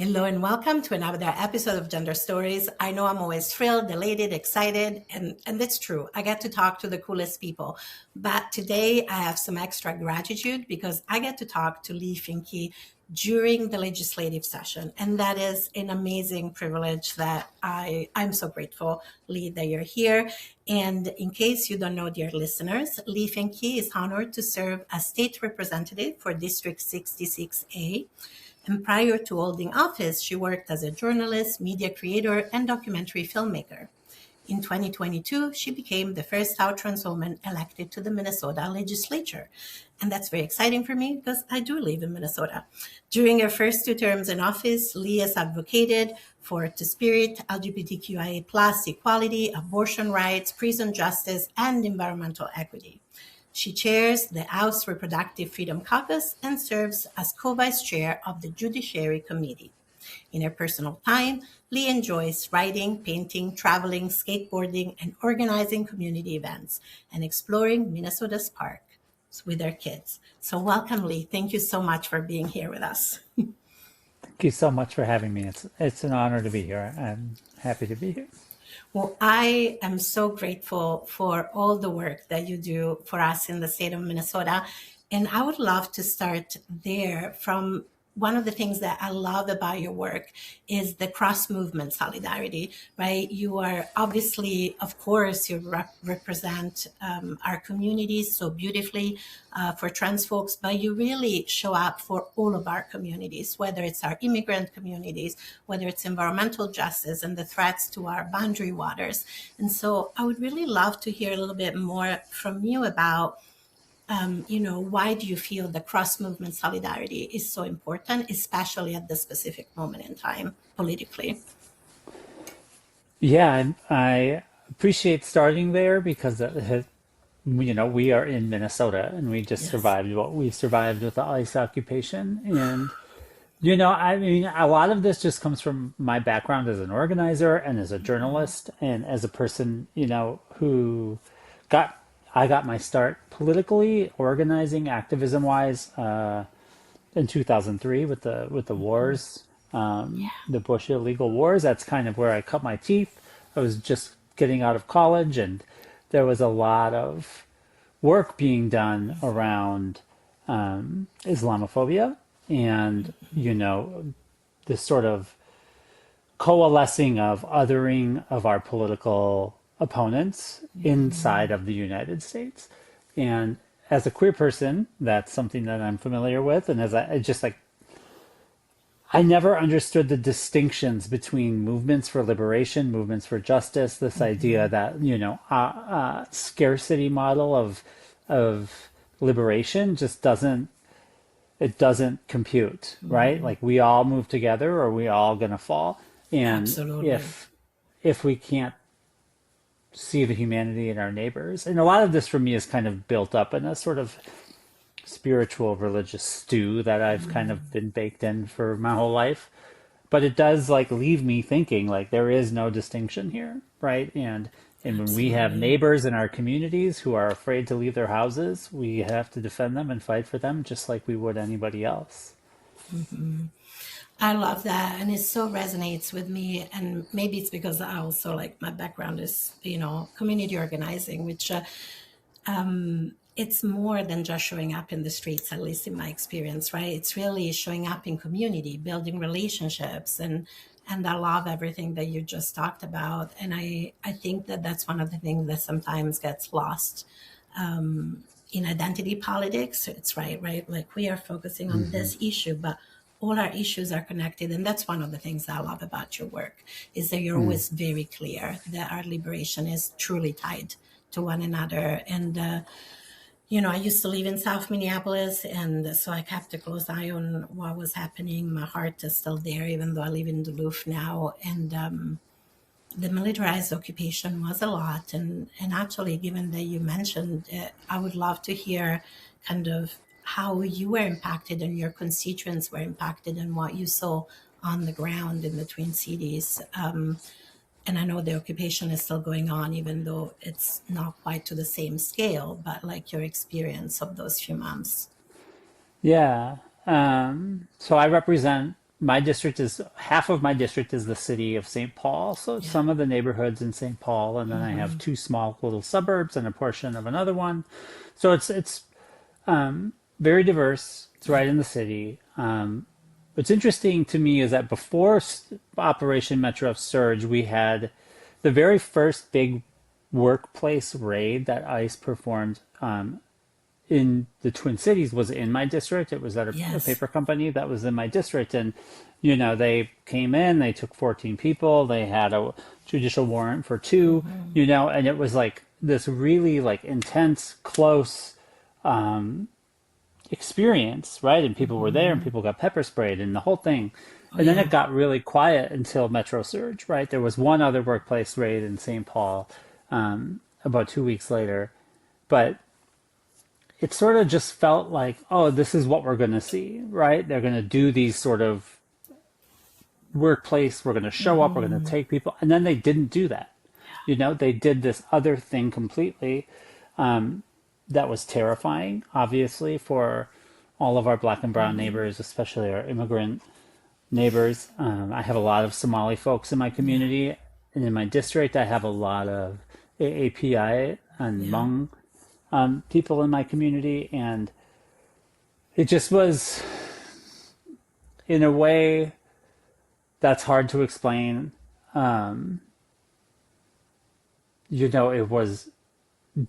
Hello and welcome to another episode of Gender Stories. I know I'm always thrilled, elated, excited, and that's true. I get to talk to the coolest people. But today I have some extra gratitude because I get to talk to Leigh Finke during the legislative session. And that is an amazing privilege that I'm so grateful, Leigh, that you're here. And in case you don't know, dear listeners, Leigh Finke is honored to serve as state representative for District 66A. And prior to holding office, she worked as a journalist, media creator, and documentary filmmaker. In 2022, she became the first out trans woman elected to the Minnesota Legislature. And that's very exciting for me because I do live in Minnesota. During her first 2 terms in office, Leigh has advocated for Two-Spirit, LGBTQIA+ equality, abortion rights, prison justice, and environmental equity. She chairs the House Reproductive Freedom Caucus and serves as co-vice chair of the Judiciary Committee. In her personal time, Leigh enjoys writing, painting, traveling, skateboarding, and organizing community events and exploring Minnesota's parks with her kids. So welcome, Leigh. Thank you so much for being here with us. Thank you so much for having me. It's an honor to be here. I'm happy to be here. Well, I am so grateful for all the work that you do for us in the state of Minnesota. And I would love to start there from one of the things that I love about your work is the cross-movement solidarity, right? You are obviously, of course, you represent our communities so beautifully for trans folks, but you really show up for all of our communities, whether it's our immigrant communities, whether it's environmental justice and the threats to our boundary waters. And so I would really love to hear a little bit more from you about why do you feel the cross-movement solidarity is so important, especially at this specific moment in time politically? Yeah, and I appreciate starting there because we are in Minnesota and we just Yes. survived what we survived with the ICE occupation. And, I mean, a lot of this just comes from my background as an organizer and as a journalist and as a person, who got I got my start politically organizing activism wise in 2003 with the wars, Yeah. the Bush illegal wars. That's kind of where I cut my teeth. I was just getting out of college, and there was a lot of work being done around Islamophobia and this sort of coalescing of othering of our political opponents inside of the United States. And as a queer person, that's something that I'm familiar with. And as I just like, I never understood the distinctions between movements for liberation, movements for justice. This idea that scarcity model of liberation just doesn't compute, right? Like we all move together, or we all gonna fall. And Absolutely. if we can't see the humanity in our neighbors. And a lot of this for me is kind of built up in a sort of spiritual religious stew that I've kind of been baked in for my whole life. But it does like leave me thinking like there is no distinction here, right? And when we have Absolutely. neighbors in our communities who are afraid to leave their houses, we have to defend them and fight for them just like we would anybody else. I love that. And it so resonates with me. And maybe it's because I also like my background is, community organizing, which it's more than just showing up in the streets, at least in my experience, right? It's really showing up in community, building relationships, and I love everything that you just talked about. And I think that that's one of the things that sometimes gets lost in identity politics. It's right? Like we are focusing on Hmm. this issue, but all our issues are connected. And that's one of the things I love about your work is that you're Mm. always very clear that our liberation is truly tied to one another. And I used to live in South Minneapolis, and so I kept a close eye on what was happening. My heart is still there, even though I live in Duluth now. And the militarized occupation was a lot. And actually, given that you mentioned it, I would love to hear kind of how you were impacted and your constituents were impacted and what you saw on the ground in the Twin Cities. And I know the occupation is still going on, even though it's not quite to the same scale, but like your experience of those few months. Yeah. So I represent my district is half of my district is the city of St. Paul. So Yeah. some of the neighborhoods in St. Paul, and then I have Mm-hmm. two small little suburbs and a portion of another one. So it's very diverse. It's Yeah. right in the city. What's interesting to me is that before Operation Metro Surge, we had the very first big workplace raid that ICE performed in the Twin Cities was in my district. It was at a Yes. paper company that was in my district. And, they came in, they took 14 people, they had a judicial warrant for two, Mm-hmm. and it was like this really like intense, close experience, right? And people were there and Mm-hmm. people got pepper sprayed and the whole thing. Oh And then yeah. it got really quiet until Metro Surge, right? There was one other workplace raid in St. Paul about 2 weeks later. But it sort of just felt like, oh, this is what we're going to see, right? They're going to do these sort of workplace, we're going to show up, we're going to Mm-hmm. take people. And then they didn't do that. They did this other thing completely that was terrifying, obviously, for all of our black and brown neighbors, especially our immigrant neighbors. I have a lot of Somali folks in my Yeah. community, and in my district, I have a lot of AAPI and Yeah. Hmong people in my community, and it just was, in a way, that's hard to explain. It was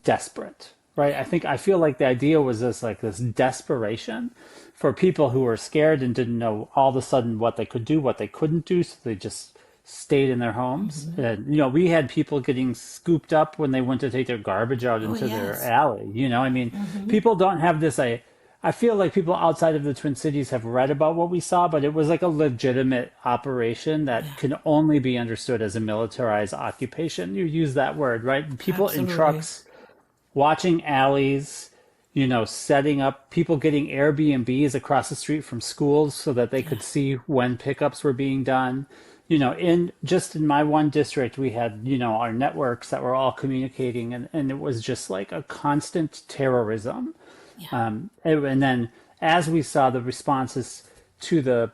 desperate, right? I feel like the idea was this desperation for people who were scared and didn't know all of a sudden what they could do, what they couldn't do, so they just stayed in their homes. Mm-hmm. And we had people getting scooped up when they went to take their garbage out Oh into their yes. alley. Mm-hmm. People don't have this. I feel like people outside of the Twin Cities have read about what we saw, but it was like a legitimate operation that Yeah. can only be understood as a militarized occupation. You use that word, right? People in Absolutely. trucks watching alleys, setting up people getting Airbnbs across the street from schools so that they Yeah. could see when pickups were being done. In my one district, we had, our networks that were all communicating, and it was just like a constant terrorism. Yeah. And then as we saw the responses to the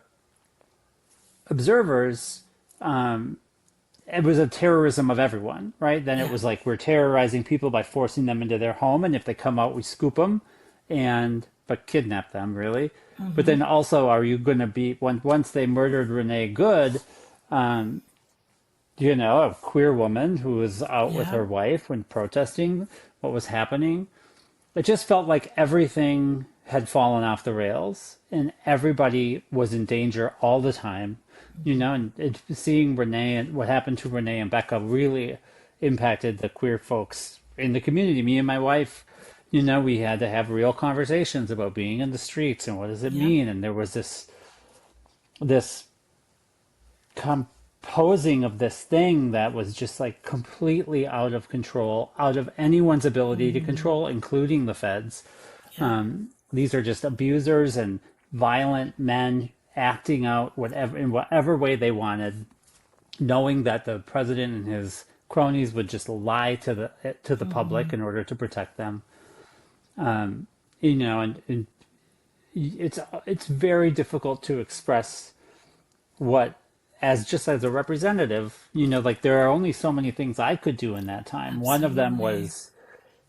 observers, it was a terrorism of everyone, right? Then it Yeah. was like we're terrorizing people by forcing them into their home, and if they come out, we scoop them, but kidnap them, really. But Mm-hmm. then also, are you going to be once they murdered Renee Good, a queer woman who was out with Yeah. her wife when protesting what was happening? It just felt like everything had fallen off the rails and everybody was in danger all the time, and seeing Renee and what happened to Renee and Becca really impacted the queer folks in the community. Me and my wife, we had to have real conversations about being in the streets and what does it Yeah. mean. And there was this composing of this thing that was just like completely out of control, out of anyone's ability to Mm-hmm. control, including the feds. Yeah. These are just abusers and violent men acting out whatever way they wanted, knowing that the president and his cronies would just lie to the public Mm-hmm. in order to protect them. And it's very difficult to express what as a representative, like there are only so many things I could do in that time. One of them Absolutely. was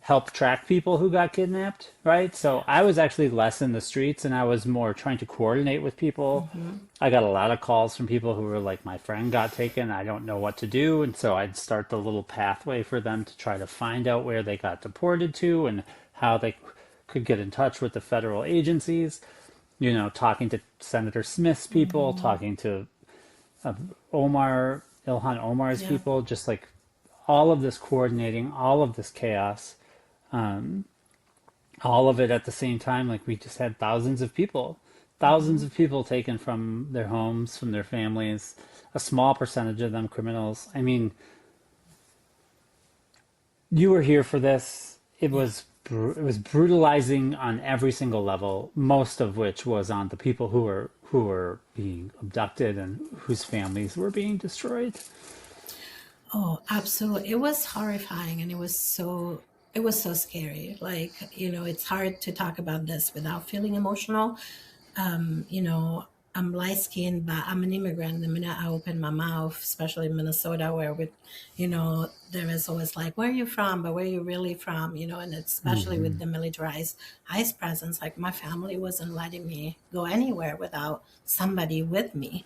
help track people who got kidnapped, right? So I was actually less in the streets and I was more trying to coordinate with people. Mm-hmm. I got a lot of calls from people who were like, my friend got taken, I don't know what to do. And so I'd start the little pathway for them to try to find out where they got deported to and how they could get in touch with the federal agencies, talking to Senator Smith's people, Mm-hmm. talking to Ilhan Omar's Yeah. people, just like all of this coordinating, all of this chaos, all of it at the same time. Like we just had thousands Mm-hmm. of people taken from their homes, from their families, a small percentage of them criminals. I mean, you were here for this. It Yeah. was it was brutalizing on every single level, most of which was on the people who were being abducted and whose families were being destroyed. Oh, absolutely. It was horrifying and it was so scary. Like, it's hard to talk about this without feeling emotional. Um, you know, I'm light skinned, but I'm an immigrant. The minute I open my mouth, especially in Minnesota, where there is always like, where are you from? But where are you really from? And especially with Hmm. the militarized ICE presence, like my family wasn't letting me go anywhere without somebody with me,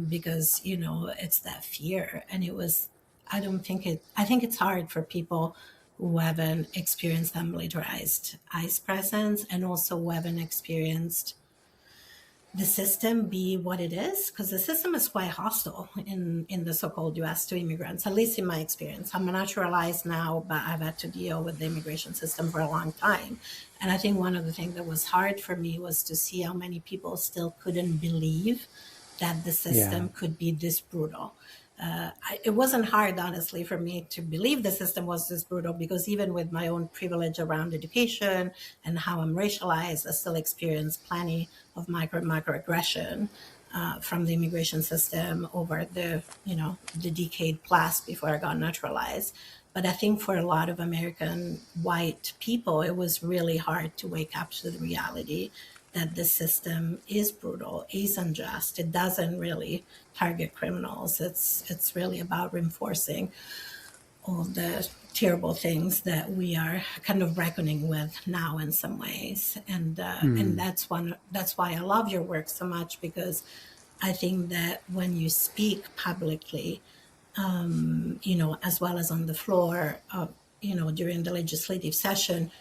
because, it's that fear. And I think it's hard for people who haven't experienced that militarized ICE presence and also who haven't experienced the system be what it is, because the system is quite hostile in the so-called US to immigrants, at least in my experience. I'm naturalized now, but I've had to deal with the immigration system for a long time. And I think one of the things that was hard for me was to see how many people still couldn't believe that the Yeah. system could be this brutal. It wasn't hard, honestly, for me to believe the system was this brutal, because even with my own privilege around education and how I'm racialized, I still experience plenty of microaggression from the immigration system over the decade plus before I got naturalized. But I think for a lot of American white people, it was really hard to wake up to the reality that the system is brutal, is unjust. It doesn't really target criminals. It's really about reinforcing all the terrible things that we are kind of reckoning with now in some ways. And Mm. that's why I love your work so much, because I think that when you speak publicly, as well as on the floor, during the legislative session,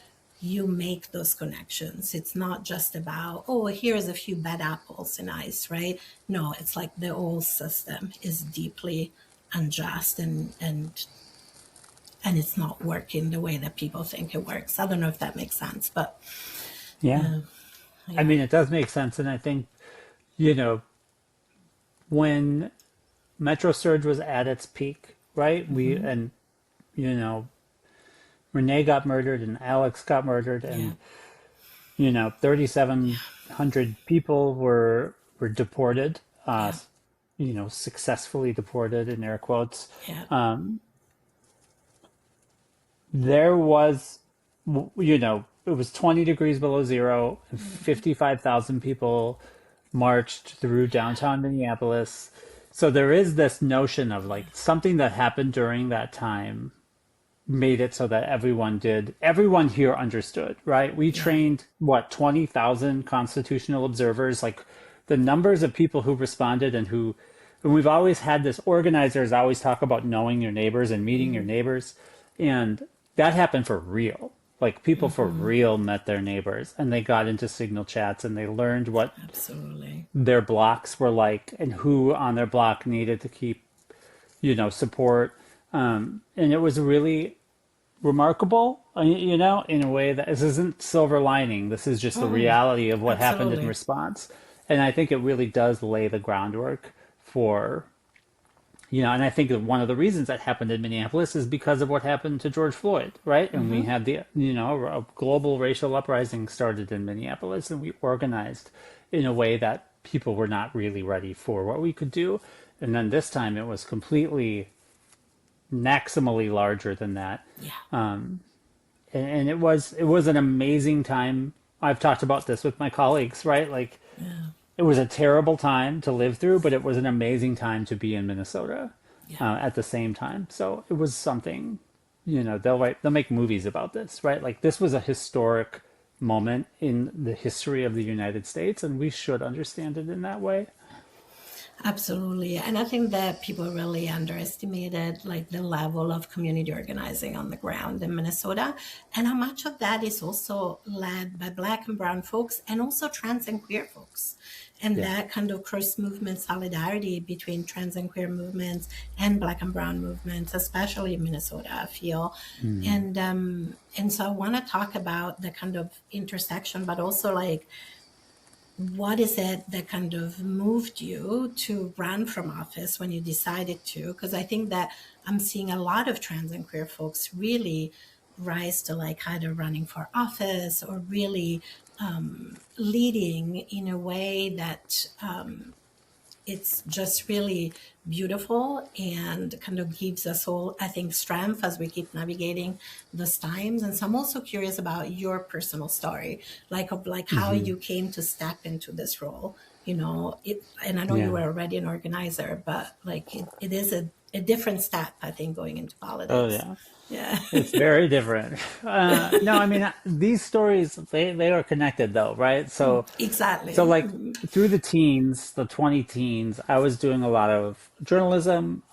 you make those connections. It's not just about, oh, here's a few bad apples in ice, right? No, it's like the whole system is deeply unjust, and it's not working the way that people think it works. I don't know if that makes sense, but Yeah. I yeah. mean, it does make sense. And I think, you know, when Metro Surge was at its peak, right? Hmm. You know, Renee got murdered and Alex got murdered, Yeah. and, 3,700 people were deported, Yeah. successfully deported in air quotes. Yeah. There was, it was 20 degrees below zero, and 55,000 people marched through downtown Minneapolis. So there is this notion of like something that happened during that time made it so that everyone here understood, right? We Yeah. trained, what, 20,000 constitutional observers, like the numbers of people who responded and we've always had this, organizers always talk about knowing your neighbors and meeting your Hmm. neighbors. And that happened for real. Like people for Hmm. real met their neighbors and they got into signal chats and they learned what Absolutely. their blocks were like and who on their block needed to keep, support. And it was really remarkable, in a way that this isn't silver lining. This is just the Mm, reality of what happened in absolutely. response. And I think it really does lay the groundwork for, and I think that one of the reasons that happened in Minneapolis is because of what happened to George Floyd, right? And we Hmm. had a global racial uprising started in Minneapolis and we organized in a way that people were not really ready for what we could do. And then this time it was completely maximally larger than that. Yeah. And it was an amazing time. I've talked about this with my colleagues, right? Like Yeah. it was a terrible time to live through, but it was an amazing time to be in Minnesota Yeah. at the same time. So it was something, they'll make movies about this, right? Like this was a historic moment in the history of the United States, and we should understand it in that way. Absolutely. And I think that people really underestimated like the level of community organizing on the ground in Minnesota, and how much of that is also led by Black and brown folks and also trans and queer folks. And Yeah. that kind of cross movement solidarity between trans and queer movements and Black and brown movements, especially in Minnesota, I feel. Mm. And so I want to talk about the kind of intersection, but also like what is it that kind of moved you to run from office when you decided to? Because I think that I'm seeing a lot of trans and queer folks really rise to like either running for office or really leading in a way that it's just really beautiful and kind of gives us all, I think, strength as we keep navigating those times. And so I'm also curious about your personal story, like of like how Hmm. you came to step into this role And I know you Yeah. were already an organizer, but like it is a different step, I think, going into Oh politics. yeah. Yeah. It's very different. No, I mean these stories they are connected though, right? So Exactly. like through the teens, the 20 teens, I was doing a lot of journalism,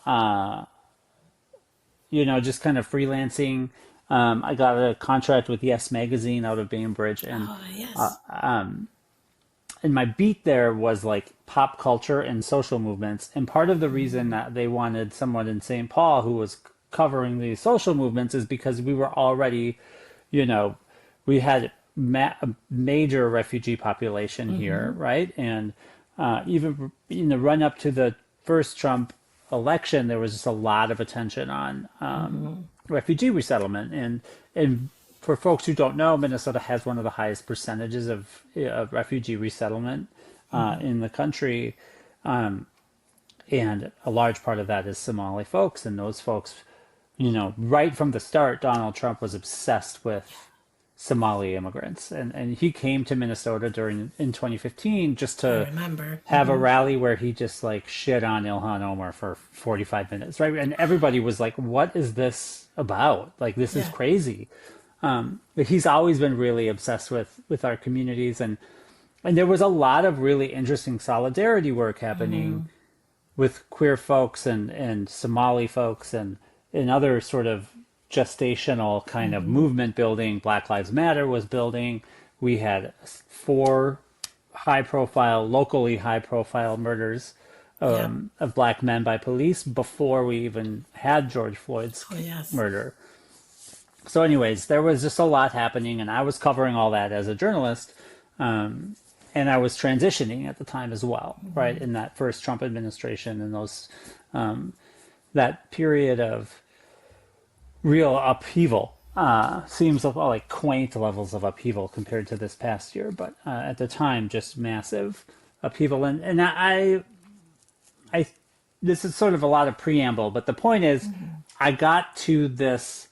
just kind of freelancing. I got a contract with Yes Magazine out of Bainbridge, Oh, yes. and my beat there was like pop culture and social movements. And part of the reason Mm, that they wanted someone in St. Paul who was covering these social movements is because we were already, you know, we had a major refugee population here, mm-hmm. right? And even in the run up to the first Trump election, there was just a lot of attention on Mm-hmm. refugee resettlement. And for folks who don't know, Minnesota has one of the highest percentages of refugee resettlement Mm-hmm. in the country, and a large part of that is Somali folks. And those folks, right from the start, Donald Trump was obsessed with Somali immigrants, and he came to Minnesota in 2015 just I to remember. have a Mm-hmm. rally where he just like shit on Ilhan Omar for 45 minutes, right? And everybody was like, "What is this about? Like, this is Yeah. crazy." But he's always been really obsessed with our communities, and there was a lot of really interesting solidarity work happening Mm-hmm. with queer folks and Somali folks and other sort of gestational kind of Mm-hmm. movement building. Black Lives Matter was building. We had four locally high profile murders Yeah. of black men by police before we even had George Floyd's Oh, yes. murder. So, anyways, there was just a lot happening, and I was covering all that as a journalist. And I was transitioning at the time as well, right? Mm-hmm. In that first Trump administration and that period of real upheaval. Seems like quaint levels of upheaval compared to this past year, but at the time, just massive upheaval. And I, this is sort of a lot of preamble, but the point is, Mm-hmm. I got to this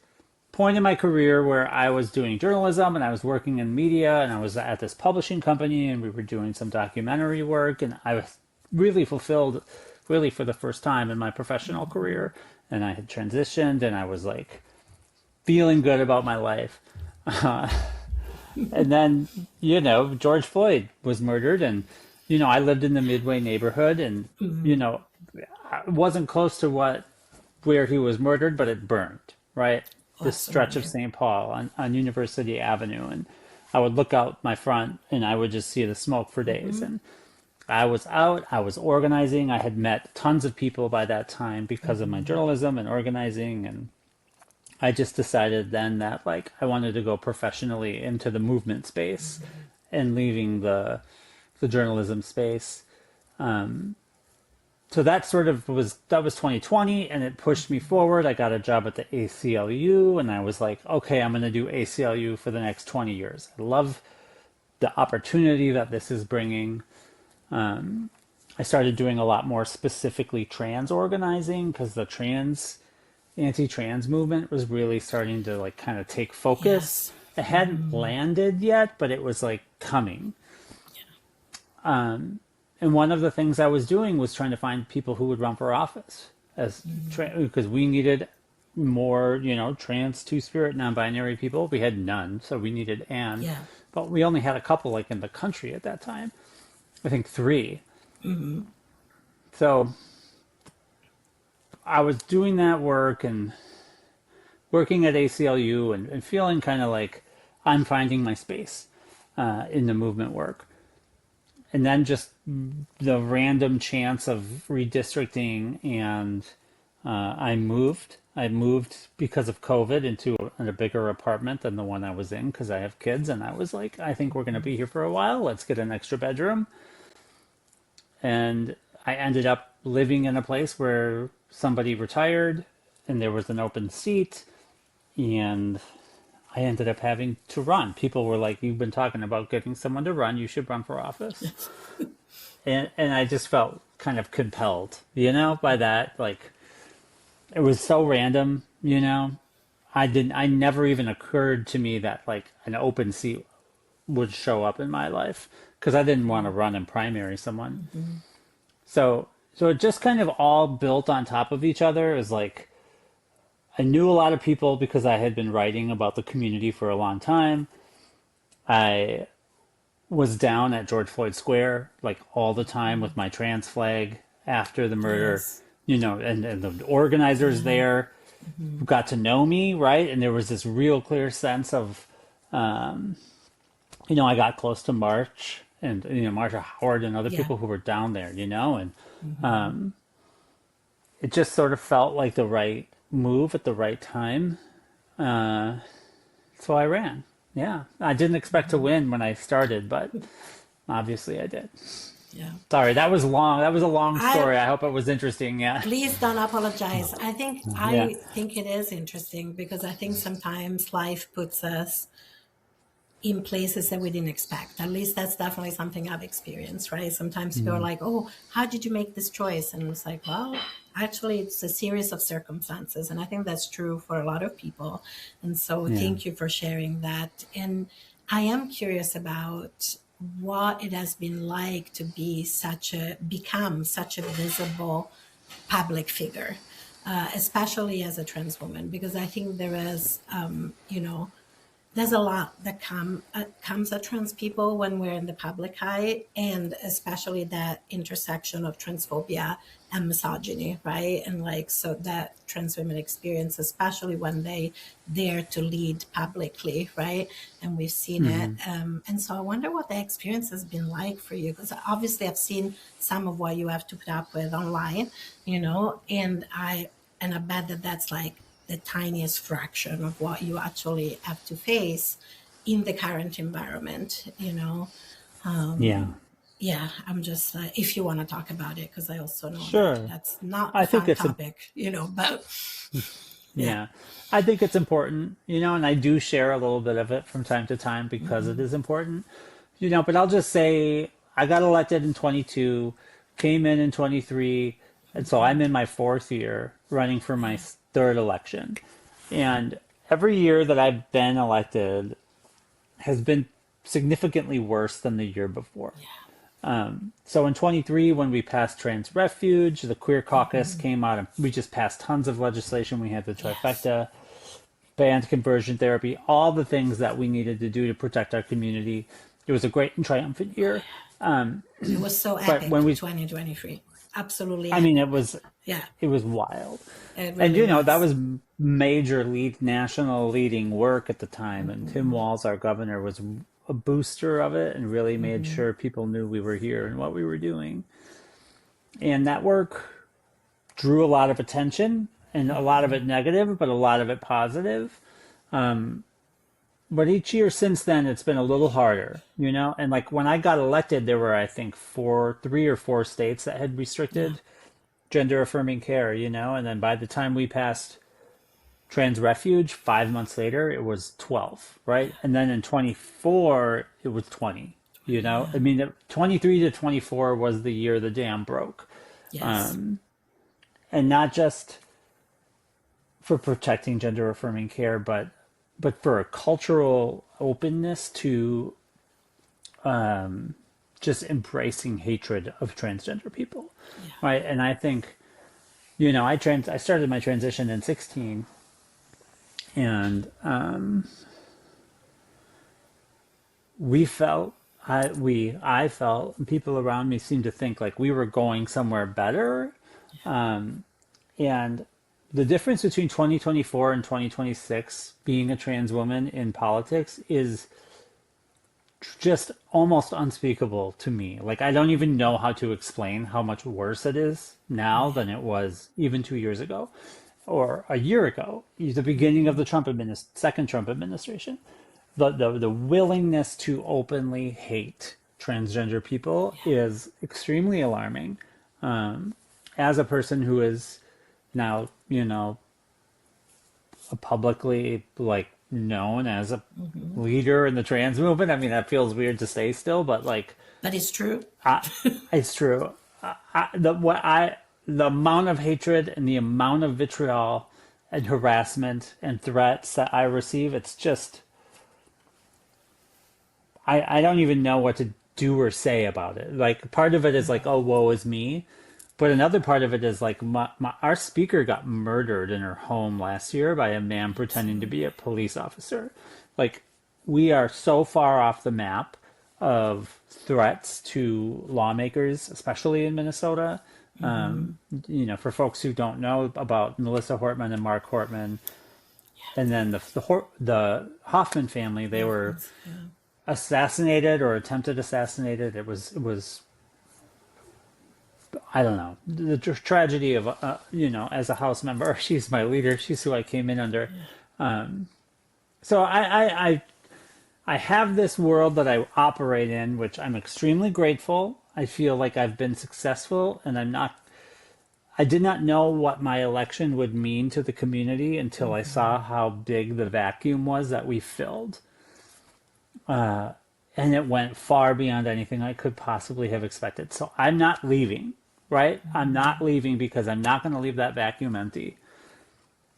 point in my career where I was doing journalism and I was working in media and I was at this publishing company and we were doing some documentary work and I was really fulfilled, really for the first time in my professional Mm-hmm. career. And I had transitioned and I was like feeling good about my life. And then, George Floyd was murdered and, I lived in the Midway neighborhood and, Mm-hmm. I wasn't close to where he was murdered, but it burned, right? This stretch of Absolutely. St. Paul on University Avenue. And I would look out my front and I would just see the smoke for days. Mm-hmm. And I was out, I was organizing. I had met tons of people by that time because of my Mm-hmm. journalism and organizing. And I just decided then that like I wanted to go professionally into the movement space Mm-hmm. and leaving the journalism space. So that was 2020 and it pushed me forward. I got a job at the ACLU and I was like, okay, I'm going to do ACLU for the next 20 years. I love the opportunity that this is bringing. I started doing a lot more specifically trans organizing because the anti-trans movement was really starting to like kind of take focus. Yes. It hadn't Mm-hmm. landed yet, but it was like coming. And one of the things I was doing was trying to find people who would run for office because we needed more, trans, two-spirit, non-binary people. We had none, so we needed Yeah. but we only had a couple like in the country at that time. I think three. Mm-hmm. So I was doing that work and working at ACLU and feeling kind of like I'm finding my space in the movement work. And then just the random chance of redistricting, and I moved. I moved because of COVID into a bigger apartment than the one I was in because I have kids, and I was like, I think we're going to be here for a while. Let's get an extra bedroom. And I ended up living in a place where somebody retired, and there was an open seat, and I ended up having to run. People were like, "You've been talking about getting someone to run. You should run for office." And I just felt kind of compelled, by that. Like it was so random. I never even occurred to me that like an open seat would show up in my life because I didn't want to run and primary someone. So it just kind of all built on top of each other. It was like I knew a lot of people because I had been writing about the community for a long time. I was down at George Floyd Square like all the time with my trans flag after the murder, Yes. and the organizers there got to know me, right? And there was this real clear sense of, I got close to March and, Marsha Howard and other Yeah. people who were down there, and it just sort of felt like the right move at the right time. So I ran. Yeah. I didn't expect to win when I started, but obviously I did. Yeah. Sorry, that was long. That was a long I story. I hope it was interesting. Yeah. Please don't apologize. I think Yeah. I think it is interesting because I think sometimes life puts us in places that we didn't expect. At least that's definitely something I've experienced, right? Sometimes people are like, "Oh, how did you make this choice?" And it's like, well, actually, it's a series of circumstances. And I think that's true for a lot of people. And so Yeah. thank you for sharing that. And I am curious about what it has been like to become such a visible public figure, especially as a trans woman, because I think there is, there's a lot that comes at trans people when we're in the public eye, and especially that intersection of transphobia and misogyny, right? And like, so that trans women experience, especially when they dare to lead publicly, right? And we've seen it. And so I wonder what the experience has been like for you, because obviously I've seen some of what you have to put up with online, and I bet that that's like the tiniest fraction of what you actually have to face in the current environment. Yeah. Yeah, I'm just if you want to talk about it, because I also know that Sure. that's not a I think fun it's a topic, but yeah. Yeah. I think it's important, and I do share a little bit of it from time to time because it Mm-hmm. is important, but I'll just say I got elected in 22, came in 23, and so I'm in my fourth year running for my third election. And every year that I've been elected has been significantly worse than the year before. So in 23, when we passed trans refuge, the queer caucus came out and we just passed tons of legislation. We had the Yes. trifecta, banned conversion therapy, all the things that we needed to do to protect our community. It was a great and triumphant year. It was so But when epic, we, 2023. Absolutely I mean, epic. it was, Yeah, it was wild. it And really that was. was major national leading work at the time. And Tim Walz, our governor, was a booster of it and really made sure people knew we were here and what we were doing. And that work drew a lot of attention, and a lot of it negative, but a lot of it positive. But each year since then, it's been a little harder. And like when I got elected, there were, I think, 3 or 4 states that had Yeah. restricted gender affirming care. And then by the time we passed trans refuge, 5 months later, it was 12, right? And then in 24, it was 20. I Yeah. mean, 23 to 24 was the year the dam broke. Yes. And not just for protecting gender affirming care, but for a cultural openness to just embracing hatred of transgender people, Yeah. right? And I think, I started my transition in 16, and we felt, I felt, and people around me seemed to think like we were going somewhere better. And the difference between 2024 and 2026 being a trans woman in politics is just almost unspeakable to me. Like, I don't even know how to explain how much worse it is now than it was even 2 years ago or a year ago, the beginning of the second Trump administration. The willingness to openly hate transgender people is extremely alarming. As a person who is now, publicly like known as a leader in the trans movement. I mean, that feels weird to say still, but like, But it's true. it's true. The amount of hatred and the amount of vitriol and harassment and threats that I receive, it's just, I don't even know what to do or say about it. Like part of it is like, oh, woe is me. But another part of it is like our speaker got murdered in her home last year by a man pretending to be a police officer. Like we are so far off the map of threats to lawmakers, especially in Minnesota. Mm-hmm. For folks who don't know about Melissa Hortman and Mark Hortman, and then the Hoffman family, they were Yeah. assassinated or attempted assassinated. It was I don't know, the tragedy of as a House member. She's my leader. She's who I came in under. Yeah. So I have this world that I operate in, which I'm extremely grateful. I feel like I've been successful, and I did not know what my election would mean to the community until I saw how big the vacuum was that we filled. And it went far beyond anything I could possibly have expected. So I'm not leaving, right? I'm not leaving because I'm not going to leave that vacuum empty.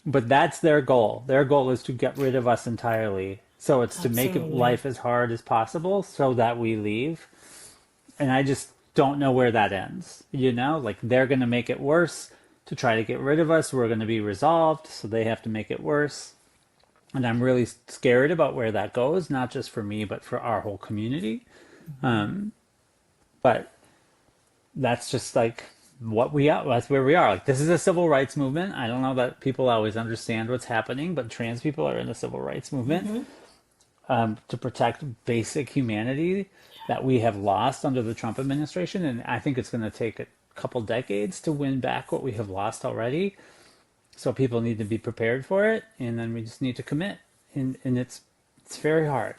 But that's their goal. Their goal is to get rid of us entirely. So it's to make Absolutely. life as hard as possible so that we leave. And I just don't know where that ends. Like they're going to make it worse to try to get rid of us. We're going to be resolved, so they have to make it worse. And I'm really scared about where that goes, not just for me, but for our whole community. But that's just like what we are. That's where we are. Like this is a civil rights movement. I don't know that people always understand what's happening, but trans people are in the civil rights movement to protect basic humanity that we have lost under the Trump administration. And I think it's going to take a couple decades to win back what we have lost already. So people need to be prepared for it, and then we just need to commit. And it's very hard.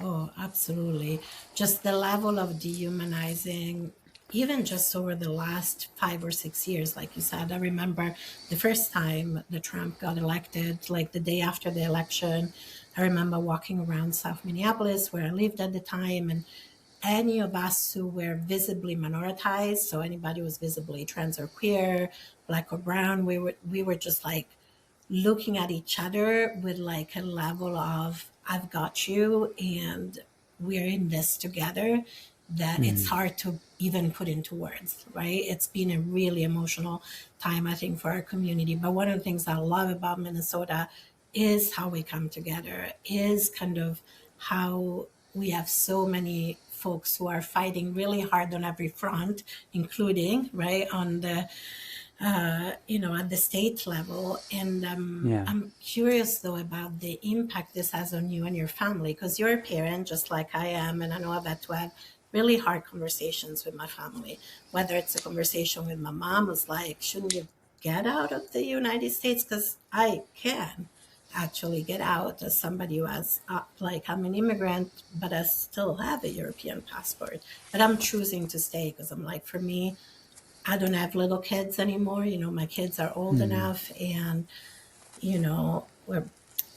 Oh, absolutely. Just the level of dehumanizing, even just over the last 5 or 6 years, like you said. I remember the first time that Trump got elected, like the day after the election, I remember walking around South Minneapolis where I lived at the time, and any of us who were visibly minoritized, so anybody who was visibly trans or queer, black or brown, we were just like looking at each other with like a level of I've got you and we're in this together that it's Mm. hard to even put into words, right? It's been a really emotional time, I think, for our community. But one of the things I love about Minnesota is how we come together, is kind of how we have so many folks who are fighting really hard on every front, including, right, on the at the state level. And Yeah. I'm curious, though, about the impact this has on you and your family, because you're a parent just like I am. And I know I've had to have really hard conversations with my family, whether it's a conversation with my mom who's like, shouldn't you get out of the United States? Because I can actually get out as somebody who has, like, I'm an immigrant, but I still have a European passport. But I'm choosing to stay because I'm like, for me, I don't have little kids anymore. My kids are old Mm. enough, and, we're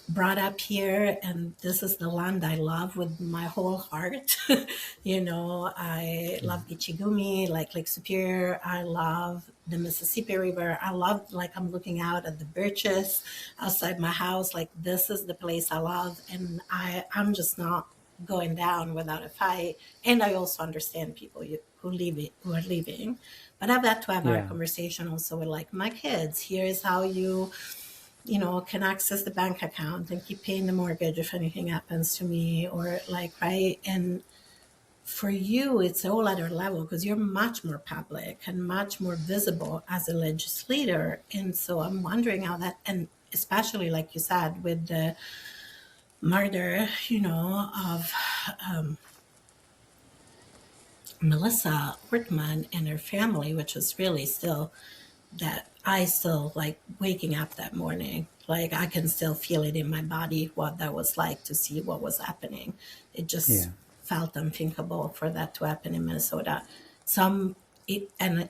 brought up here, and this is the land I love with my whole heart. I love Gitchigumi, like Lake Superior. I love the Mississippi River. I love, like, I'm looking out at the birches outside my house. Like, this is the place I love, and I'm just not going down without a fight. And I also understand people who are leaving. But I've had to have our Yeah. conversation also with, like, my kids. Here's how you can access the bank account and keep paying the mortgage if anything happens to me, or, like, right. And for you, it's a whole other level because you're much more public and much more visible as a legislator. And so I'm wondering how that, and especially like you said, with the murder, of Melissa Ortman and her family, which was really still, that I still, like, waking up that morning. Like, I can still feel it in my body, what that was like to see what was happening. It Yeah. just felt unthinkable for that to happen in Minnesota. And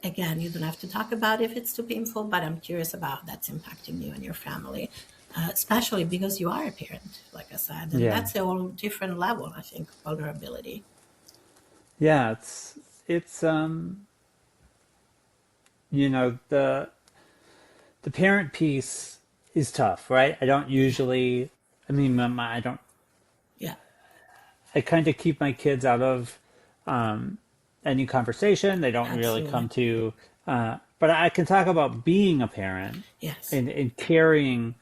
again, you don't have to talk about if it's too painful, but I'm curious about how that's impacting you and your family, especially because you are a parent, like I said, and Yeah. that's a whole different level, I think, vulnerability. Yeah. It's the parent piece is tough, right? I don't usually, I mean, I don't, Yeah. I kind of keep my kids out of any conversation. They don't really Absolutely. come to, but I can talk about being a parent Yes. and carrying,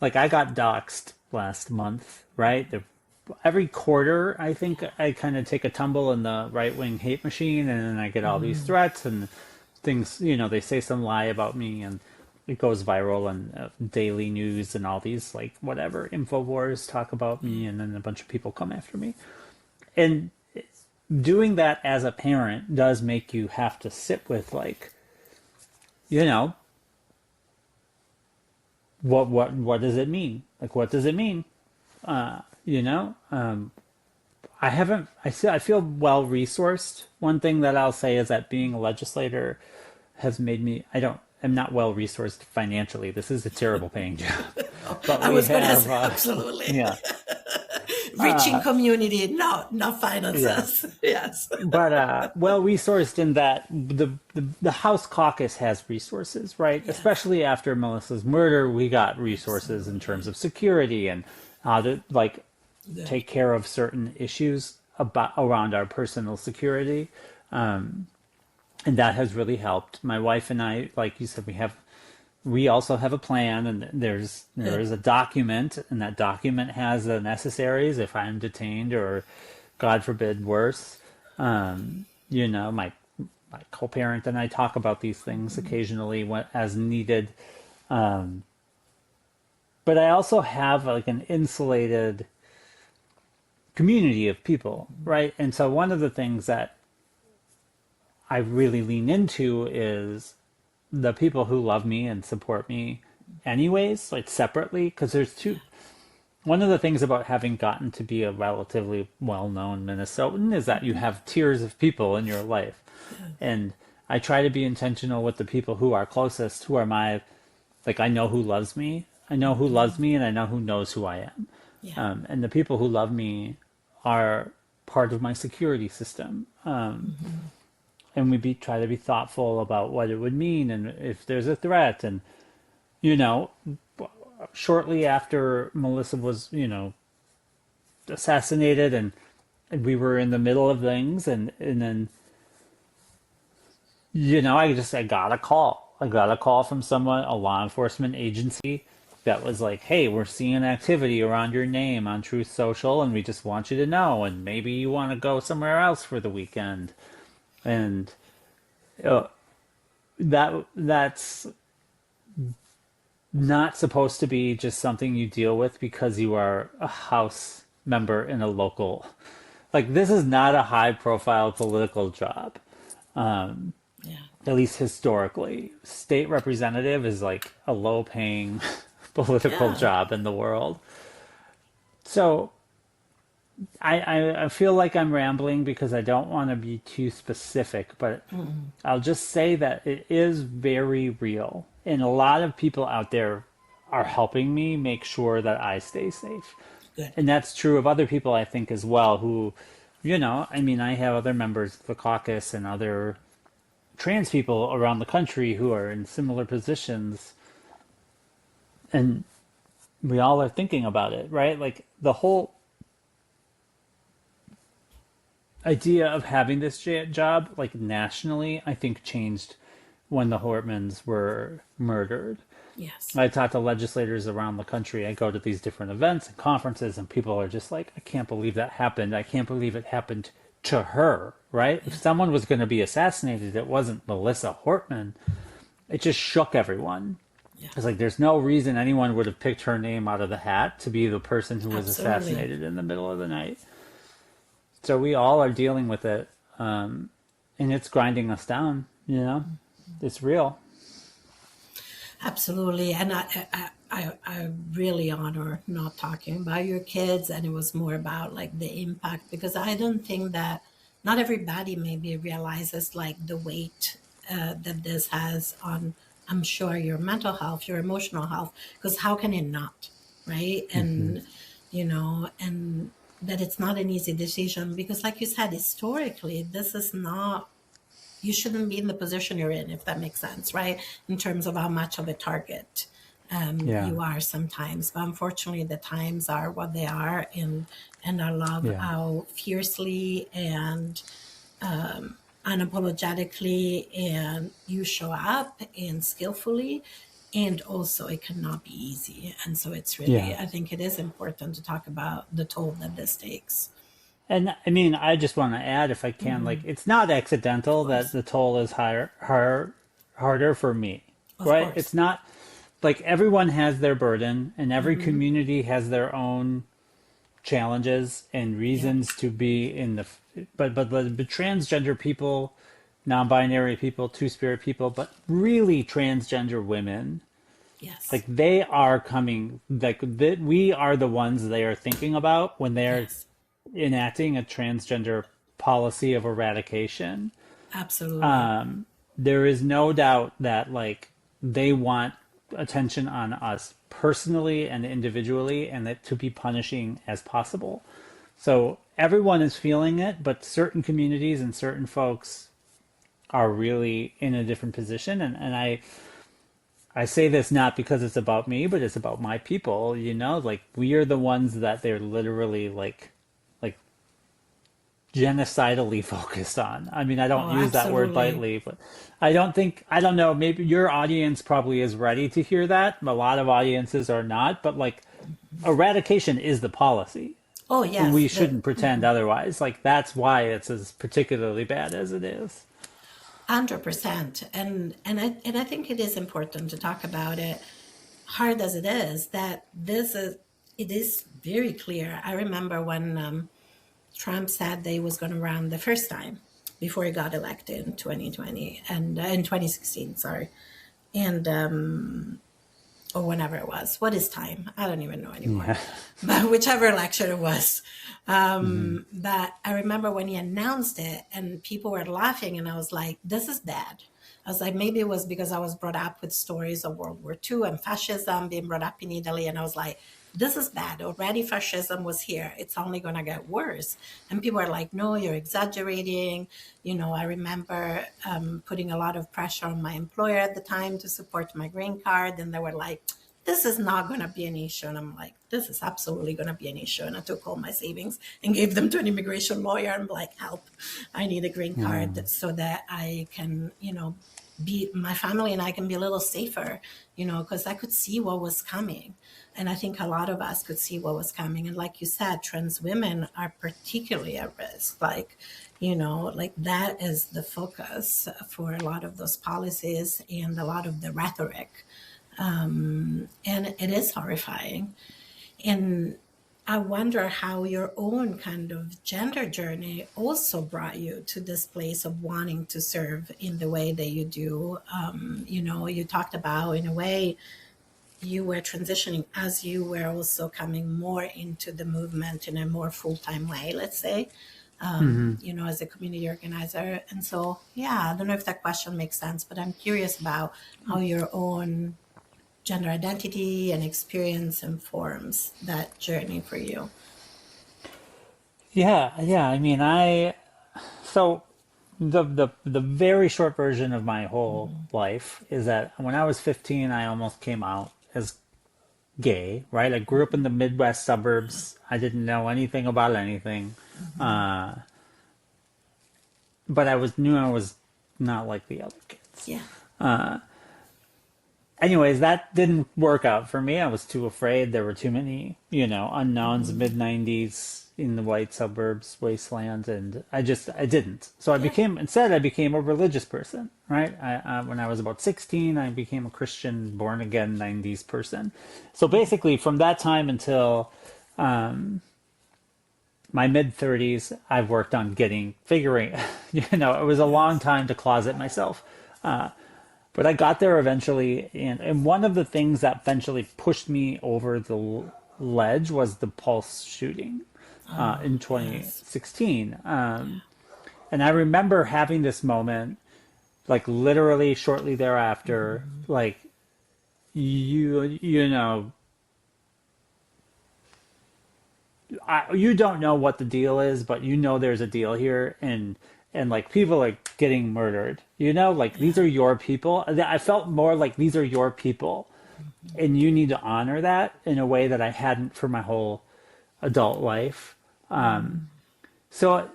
like I got doxxed last month, right? Every quarter, I think I kind of take a tumble in the right wing hate machine, and then I get all these threats and things. They say some lie about me, and it goes viral and daily news and all these like whatever Infowars talk about me, and then a bunch of people come after me. And doing that as a parent does make you have to sit with like, you know, what does it mean? Like, what does it mean? You know, I feel well resourced. One thing that I'll say is that being a legislator has made me, I'm not well resourced financially. This is a terrible paying job, but I we was going to have, say, absolutely. yeah, Reaching community, no yeah. finances. Yes. But well resourced in that the House caucus has resources, right? Yes. Especially after Melissa's murder, we got resources in terms Absolutely. of security and how to like Good. take care of certain issues about around our personal security, and that has really helped. My wife and I, like you said, we also have a plan, and there Good. is a document, and that document has the necessaries if I'm detained or, God forbid, worse. My co-parent and I talk about these things occasionally as needed. But I also have like an insulated community of people, right? And so one of the things that I really lean into is the people who love me and support me anyways, like separately, because there's two. One of the things about having gotten to be a relatively well-known Minnesotan is that you have tiers of people in your life. And I try to be intentional with the people who are closest, who are like, I know who loves me. I know who loves me, and I know who knows who I am. Yeah. And the people who love me are part of my security system. And try to be thoughtful about what it would mean and if there's a threat. And, you know, shortly after Melissa was, assassinated, and we were in the middle of things, and then, I got a call. I got a call from someone, a law enforcement agency, that was like, hey, we're seeing activity around your name on Truth Social, and we just want you to know, and maybe you want to go somewhere else for the weekend. And uh, that's not supposed to be just something you deal with because you are a House member in a local. Like, this is not a high profile political job. Yeah. At least historically, state representative is like a low paying political Yeah. job in the world. So I feel like I'm rambling because I don't want to be too specific, but I'll just say that it is very real. And a lot of people out there are helping me make sure that I stay safe. Good. And that's true of other people, I think, as well, who, I have other members of the caucus and other trans people around the country who are in similar positions. And we all are thinking about it, right? Like, the whole idea of having this job, like nationally, I think changed when the Hortmans were murdered. Yes. I talk to legislators around the country. I go to these different events and conferences, and people are just like, I can't believe that happened. I can't believe it happened to her, right? If someone was going to be assassinated, it wasn't Melissa Hortman. It just shook everyone. Yeah. It's like, there's no reason anyone would have picked her name out of the hat to be the person who was Absolutely. assassinated in the middle of the night. So we all are dealing with it, and it's grinding us down. It's real. Absolutely. And I really honor not talking about your kids. And it was more about like the impact, because I don't think that not everybody maybe realizes like the weight that this has on, I'm sure, your mental health, your emotional health, because how can it not? Right. Hmm. And that it's not an easy decision because, like you said, historically, this is not, you shouldn't be in the position you're in, if that makes sense, right? In terms of how much of a target Yeah, you are sometimes. But unfortunately, the times are what they are, and I love yeah, how fiercely and unapologetically and you show up and skillfully, and also it cannot be easy. And so it's really, Yeah. I think it is important to talk about the toll that this takes. And I mean, I just want to add, if I can, like, it's not Of accidental that course. the toll is harder for me, Of right? It's course. not like everyone has their burden and every community has their own challenges and Yeah. reasons to be in the, but transgender people, non-binary people, two-spirit people, but really transgender women, like Yes. they are coming, like that we are the ones they are thinking about when they're Yes. enacting a transgender policy of eradication. Absolutely. There is no doubt that like they want attention on us personally and individually and that to be punishing as possible. So everyone is feeling it, but certain communities and certain folks are really in a different position. And I say this not because it's about me, but it's about my people, you know, like we are the ones that they're literally like genocidally focused on. I mean, I don't Oh, use that word absolutely. lightly, but I don't think, I don't know, maybe your audience probably is ready to hear that. A lot of audiences are not, but like eradication is the policy. Oh, And yes. we shouldn't pretend otherwise. Like that's why it's as particularly bad as it is. 100%. And I think it is important to talk about it, hard as it is, that this is, it is very clear. I remember when Trump said that he was going to run the first time before he got elected in 2020 and in 2016, sorry. And or whenever it was. What is time? I don't even know anymore. Yeah. But whichever election it was. Hmm. But I remember when he announced it and people were laughing, and I was like, this is bad. I was like, maybe it was because I was brought up with stories of World War II and fascism, being brought up in Italy. And I was like, this is bad. Already fascism was here. It's only going to get worse. And people are like, no, you're exaggerating. You know, I remember putting a lot of pressure on my employer at the time to support my green card. And they were like, this is not going to be an issue. And I'm like, this is absolutely going to be an issue. And I took all my savings and gave them to an immigration lawyer. I'm like, help, I need a green card Mm. so that I can, you know, be, my family and I can be a little safer, you know, because I could see what was coming. And I think a lot of us could see what was coming. And like you said, trans women are particularly at risk. Like, you know, like that is the focus for a lot of those policies and a lot of the rhetoric. And it is horrifying. And I wonder how your own kind of gender journey also brought you to this place of wanting to serve in the way that you do. You know, you talked about, in a way, you were transitioning as you were also coming more into the movement in a more full-time way, let's say, Hmm. you know, as a community organizer. And so, yeah, I don't know if that question makes sense, but I'm curious about how your own gender identity and experience informs that journey for you. Yeah, yeah. I mean, so the very short version of my whole life is that when I was 15, I almost came out as gay, right? I grew up in the Midwest suburbs. I didn't know anything about anything. Uh, but I was knew I was not like the other kids. Yeah. Anyways, that didn't work out for me. I was too afraid. There were too many, unknowns, mid 90s in the white suburbs, wasteland, and I didn't. So Yeah. instead, I became a religious person, right? When I was about 16, I became a Christian, born again 90s person. So basically, from that time until my mid 30s, I've worked on figuring, it was a long Yes. time to closet myself. But I got there eventually, and one of the things that eventually pushed me over the ledge was the Pulse shooting Oh, in yes. 2016. Yeah. And I remember having this moment, like literally shortly thereafter, like you know, you don't know what the deal is, but you know there's a deal here, and like people are getting murdered. Like these Yeah. are your people. I felt more like these are your people, and you need to honor that in a way that I hadn't for my whole adult life. So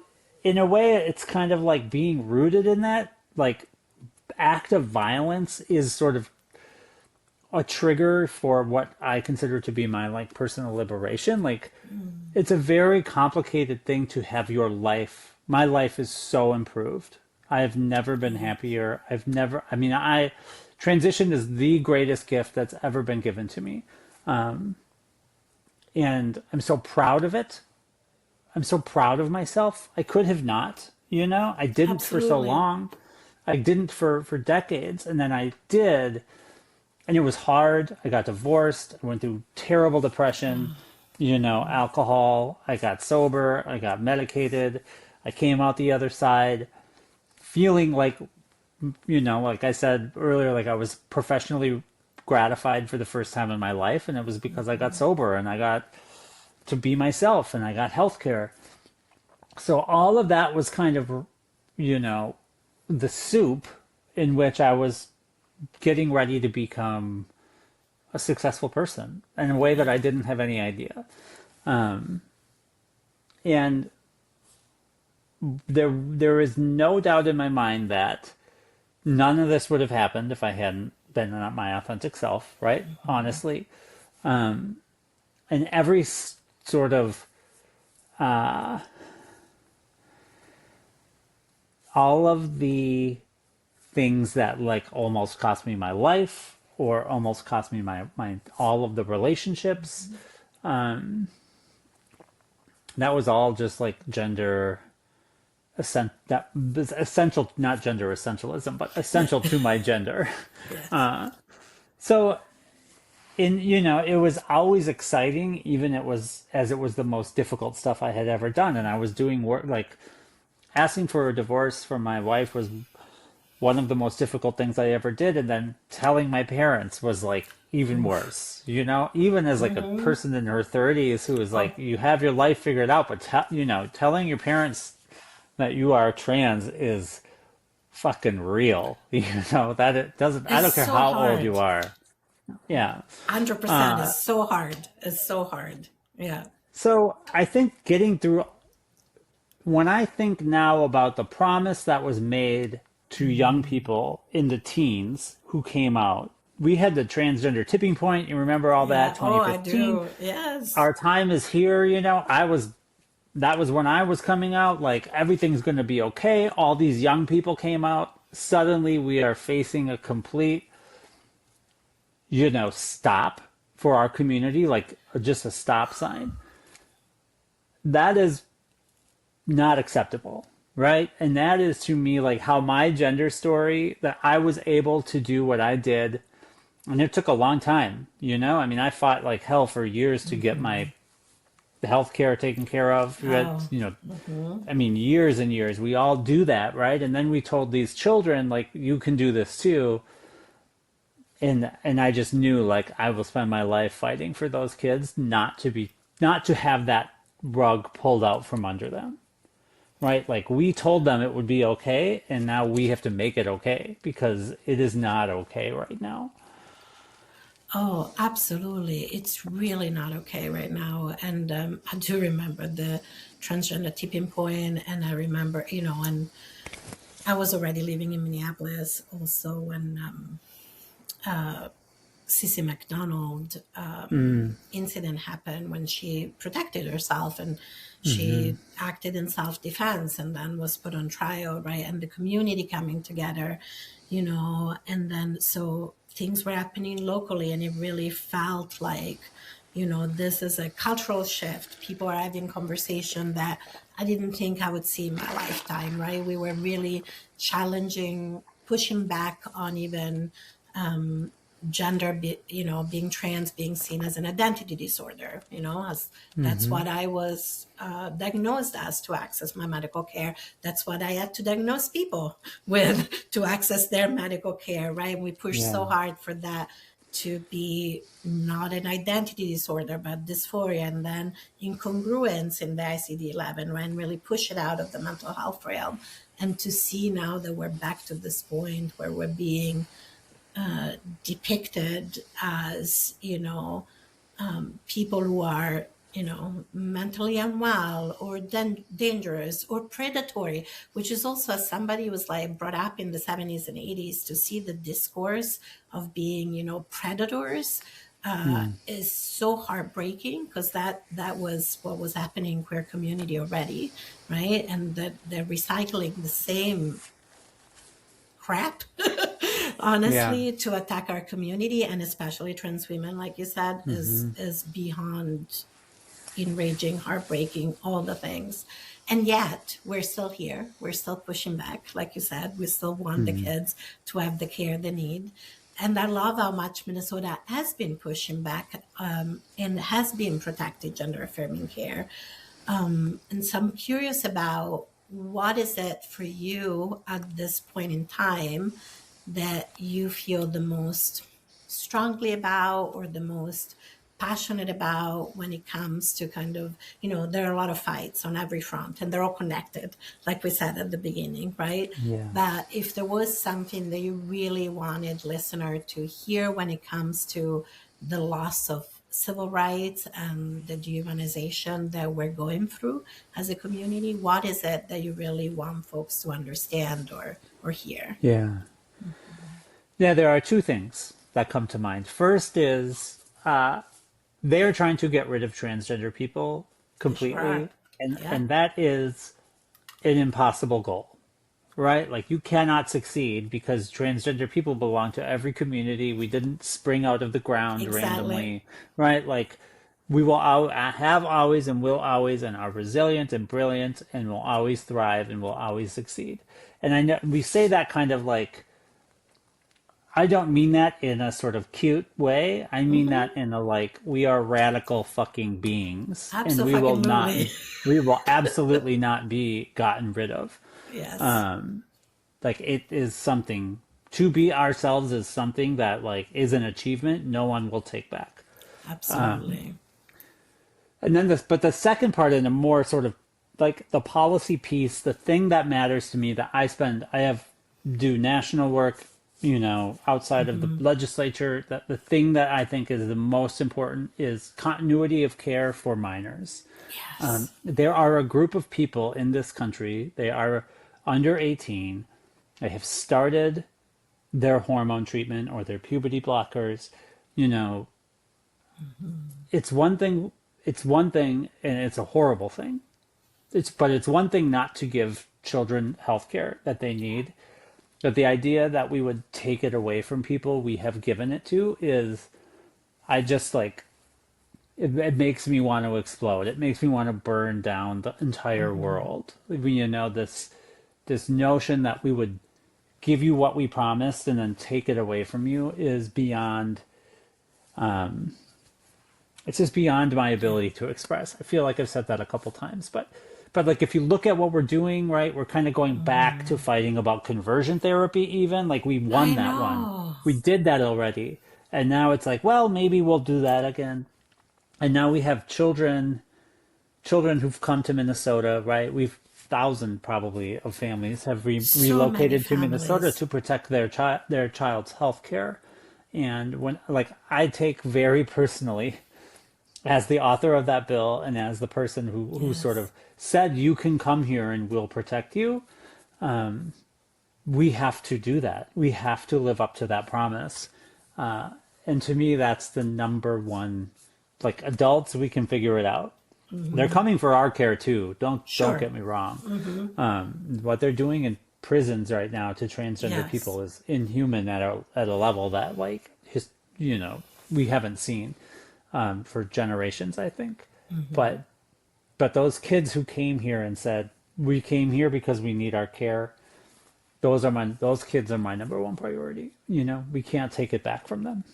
in a way, it's kind of like being rooted in that, like act of violence is sort of a trigger for what I consider to be my like personal liberation. Like it's a very complicated thing to have your life. My life is so improved. I have never been happier. I've never, I mean, I transition is the greatest gift that's ever been given to me. And I'm so proud of it. I'm so proud of myself. I could have not, you know, I didn't for so Absolutely. long. I didn't for decades. And then I did. And it was hard. I got divorced. I went through terrible depression, you know, alcohol. I got sober. I got medicated. I came out the other side feeling like, you know, like I said earlier, like I was professionally gratified for the first time in my life. And it was because I got sober and I got to be myself and I got healthcare. So all of that was kind of, you know, the soup in which I was getting ready to become a successful person in a way that I didn't have any idea. And there is no doubt in my mind that none of this would have happened if I hadn't been my authentic self, right? Honestly. And every sort of all of the things that like almost cost me my life or almost cost me my all of the relationships, that was all just like gender that was essential, not gender essentialism, but essential to my gender. Yes. So in, you know, it was always exciting, even it was as it was the most difficult stuff I had ever done. And I was doing work like asking for a divorce from my wife was one of the most difficult things I ever did. And then telling my parents was like even worse, you know, even as like a person in her 30s who is like, Oh, you have your life figured out, but you know, telling your parents that you are trans is fucking real. You know, that it doesn't, I it's don't care so how old you hard. are. Yeah. 100% is so hard. It's so hard. Yeah. So I think getting through, when I think now about the promise that was made to young people in the teens who came out, we had the transgender tipping point. You remember all that, Yeah. Oh, I 2015. do. Yes. Our time is here. You know, that was when I was coming out. Like everything's going to be okay. All these young people came out. Suddenly we are facing a complete, you know, stop for our community, like just a stop sign. That is not acceptable, right? And that is to me like how my gender story, that I was able to do what I did. And it took a long time, you know? I mean, I fought like hell for years to get my health care taken care of. We had, Oh, you know, I mean, years and years. We all do that, right? And then we told these children, like, you can do this too. And I just knew like I will spend my life fighting for those kids not to have that rug pulled out from under them. Right? Like we told them it would be okay, and now we have to make it okay because it is not okay right now. oh, absolutely. It's really not okay right now. And I do remember the transgender tipping point, and I remember, and I was already living in Minneapolis also when Cissy McDonald Mm, incident happened when she protected herself and hmm. she acted in self-defense and then was put on trial, right? And the community coming together, and then so things were happening locally and it really felt like, this is a cultural shift. People are having conversation that I didn't think I would see in my lifetime, right? We were really challenging, pushing back on even gender, being trans, being seen as an identity disorder, as that's Hmm. what I was diagnosed as to access my medical care. That's what I had to diagnose people with to access their medical care, right? We pushed so Yeah. hard for that to be not an identity disorder, but dysphoria, and then incongruence in the ICD-11, right? And really push it out of the mental health realm. And to see now that we're back to this point where we're being depicted as people who are mentally unwell or dangerous or predatory, which is also, as somebody was like brought up in the 70s and 80s, to see the discourse of being, predators is so heartbreaking, because that was what was happening in queer community already, right? And that they're recycling the same crap, Yeah. honestly, to attack our community, and especially trans women, like you said, Hmm. is beyond enraging, heartbreaking, all the things. And yet we're still here. We're still pushing back. Like you said, we still want the Hmm. kids to have the care they need. And I love how much Minnesota has been pushing back, and has been protecting gender affirming care. And so I'm curious about, what is it for you at this point in time that you feel the most strongly about, or the most passionate about, when it comes to kind of, there are a lot of fights on every front, and they're all connected, like we said at the beginning, right? Yeah. But if there was something that you really wanted listener to hear when it comes to the loss of civil rights and the dehumanization that we're going through as a community, what is it that you really want folks to understand or hear? Yeah. Yeah, there are two things that come to mind. First is they are trying to get rid of transgender people They sure are. completely, and Yeah, that is an impossible goal, right? Like you cannot succeed because transgender people belong to every community. We didn't spring out of the ground exactly. randomly, right? Like we will have always and will always and are resilient and brilliant and will always thrive and will always succeed. And I know we say that kind of like I don't mean that in a sort of cute way. I mean that Mm-hmm. in a like we are radical fucking beings and Absolutely. we will absolutely not be gotten rid of. Yes, Like it is something to be ourselves is something that like is an achievement no one will take back. absolutely. And then this, but the second part in a more sort of like the policy piece, the thing that matters to me that I have do national work, outside of the Mm-hmm. legislature, that the thing that I think is the most important is continuity of care for minors. Yes. There are a group of people in this country, they are under 18, they have started their hormone treatment or their puberty blockers, you know, it's one thing and it's a horrible thing. It's one thing not to give children health care that they need. But the idea that we would take it away from people we have given it to is I just like it makes me want to explode. It makes me want to burn down the entire Mm-hmm. world. This notion that we would give you what we promised and then take it away from you is beyond it's just beyond my Yeah. ability to express. I feel like I've said that a couple times, but like if you look at what we're doing, right, we're kind of going back to Mm. fighting about conversion therapy even. Like we won I that one. know. We did that already. And now it's like, well, maybe we'll do that again. And now we have children who've come to Minnesota, right? We've thousand probably of families have So many relocated to Minnesota families. to protect their child's health care. And when like I take very personally as the author of that bill and as the person who sort Yes. of said you can come here and we'll protect you, we have to do that. We have to live up to that promise. And to me, that's the number one. Like adults, we can figure it out. They're Mm-hmm. coming for our care too. Don't Sure. get me wrong. Mm-hmm. What they're doing in prisons right now to transgender Yes. people is inhuman at a level that like we haven't seen for generations, I think. Mm-hmm. But those kids who came here and said we came here because we need our care, those kids are my number one priority. We can't take it back from them.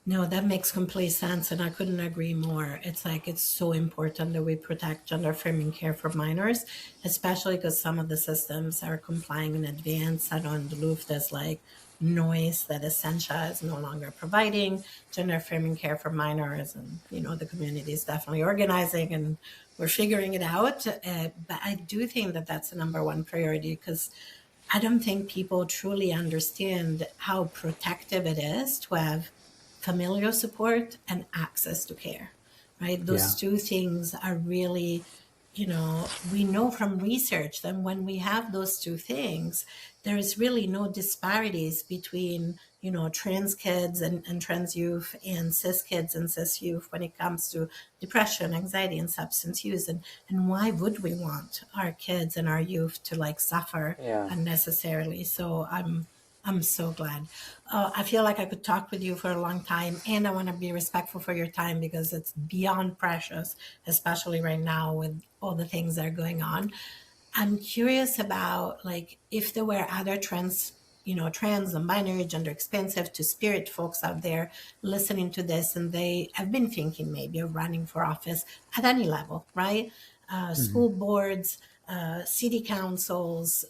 No, that makes complete sense, and I couldn't agree more. It's like it's so important that we protect gender affirming care for minors, especially because some of the systems are complying in advance. I know in Duluth there's like noise that Essentia is no longer providing gender affirming care for minors, and the community is definitely organizing, and we're figuring it out. But I do think that that's the number one priority, because I don't think people truly understand how protective it is to have familial support and access to care. right? Yeah. Those two things are really, we know from research that when we have those two things, there is really no disparities between, trans kids and trans youth and cis kids and cis youth when it comes to depression, anxiety, and substance use. And why would we want our kids and our youth to like suffer Yeah. unnecessarily? So I'm so glad. I feel like I could talk with you for a long time, and I want to be respectful for your time because it's beyond precious, especially right now with all the things that are going on. I'm curious about like if there were other trans and binary, gender expensive to spirit folks out there listening to this, and they have been thinking maybe of running for office at any level, right? Hmm. School boards, city councils,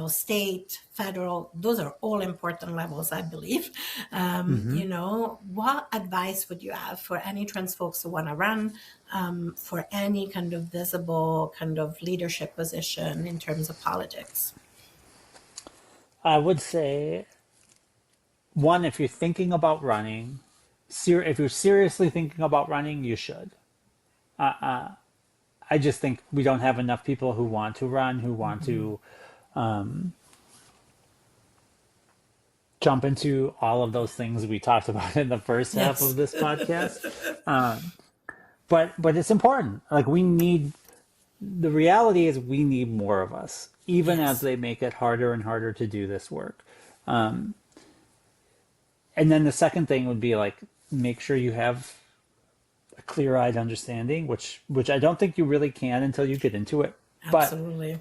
state, federal, those are all important levels, I believe. Hmm. What advice would you have for any trans folks who want to run for any kind of visible kind of leadership position in terms of politics? I would say, one, if you're thinking about running, if you're seriously thinking about running, you should. I just think we don't have enough people who want to run, who want Mm-hmm. to jump into all of those things we talked about in the first half of Yes. this podcast. But it's important. Like we need the reality is we need more of us, even as Yes. they make it harder and harder to do this work. And then the second thing would be like make sure you have a clear-eyed understanding, which I don't think you really can until you get into it. But Absolutely.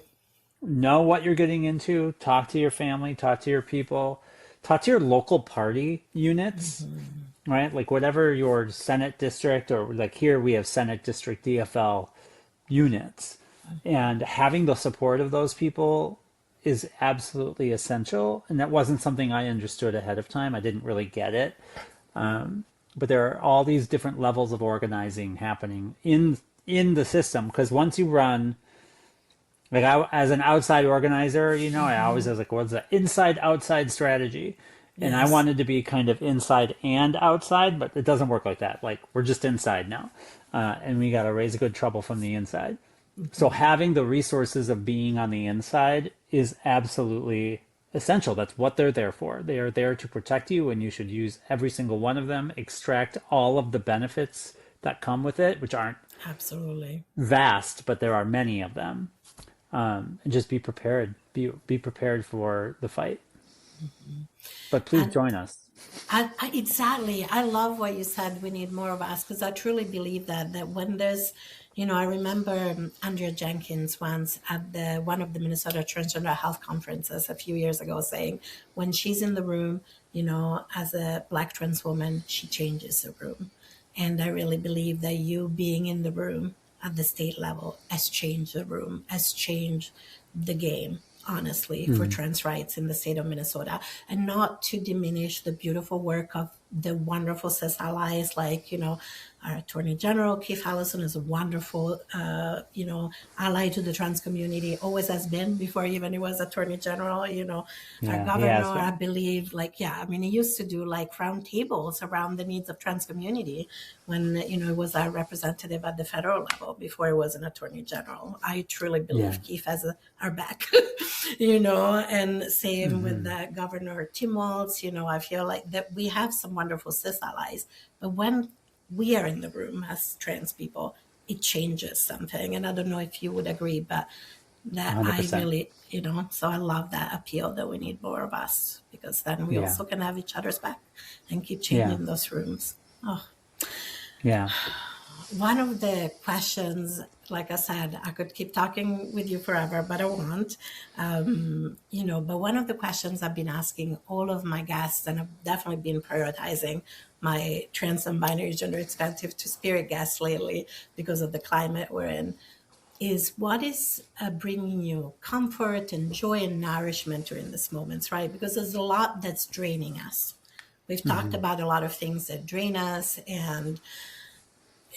know what you're getting into, talk to your family, talk to your people, talk to your local party units, Mm-hmm. right? Like whatever your Senate district, or like here we have Senate District DFL units. And having the support of those people is absolutely essential. And that wasn't something I understood ahead of time. I didn't really get it. But there are all these different levels of organizing happening in the system. Because once you run, like as an outside organizer, I always Mm-hmm. was like, what's the inside outside strategy? And I Yes. wanted to be kind of inside and outside, but it doesn't work like that. Like we're just inside now, and we got to raise good trouble from the inside. So Mm-hmm. having the resources of being on the inside is absolutely essential. That's what they're there for. They are there to protect you, and you should use every single one of them, extract all of the benefits that come with it, which aren't Absolutely. vast, but there are many of them. And just be prepared. Be prepared for the fight. But please And join us. exactly. I love what you said. We need more of us because I truly believe that when there's, I remember Andrea Jenkins once at the one of the Minnesota Transgender Health conferences a few years ago saying, when she's in the room, as a Black trans woman, she changes the room. And I really believe that you being in the room at the state level has changed the room, has changed the game, honestly, for Mm-hmm. trans rights in the state of Minnesota. And not to diminish the beautiful work of the wonderful cis allies like, our Attorney General, Keith Allison, is a wonderful, ally to the trans community, always has been before even he was Attorney General, our Yeah, he governor, has I been. believe, like, yeah, I mean, he used to do like round tables around the needs of trans community when, he was our representative at the federal level before he was an Attorney General. I truly Yeah. believe Keith has our back, and same with Mm-hmm. the Governor Tim Walz, I feel like that we have some wonderful cis allies, but when we are in the room as trans people, it changes something. And I don't know if you would agree, but that I 100%. really, so I love that appeal that we need more of us because then we Yeah. also can have each other's back and keep Yeah. changing those rooms. Oh, Yeah. one of the questions, like I said, I could keep talking with you forever, but I won't. But one of the questions I've been asking all of my guests, and I've definitely been prioritizing my trans and binary gender expansive to spirit guests lately because of the climate we're in, is what is bringing you comfort and joy and nourishment during these moments, right? Because there's a lot that's draining us. We've talked Mm-hmm. about a lot of things that drain us, and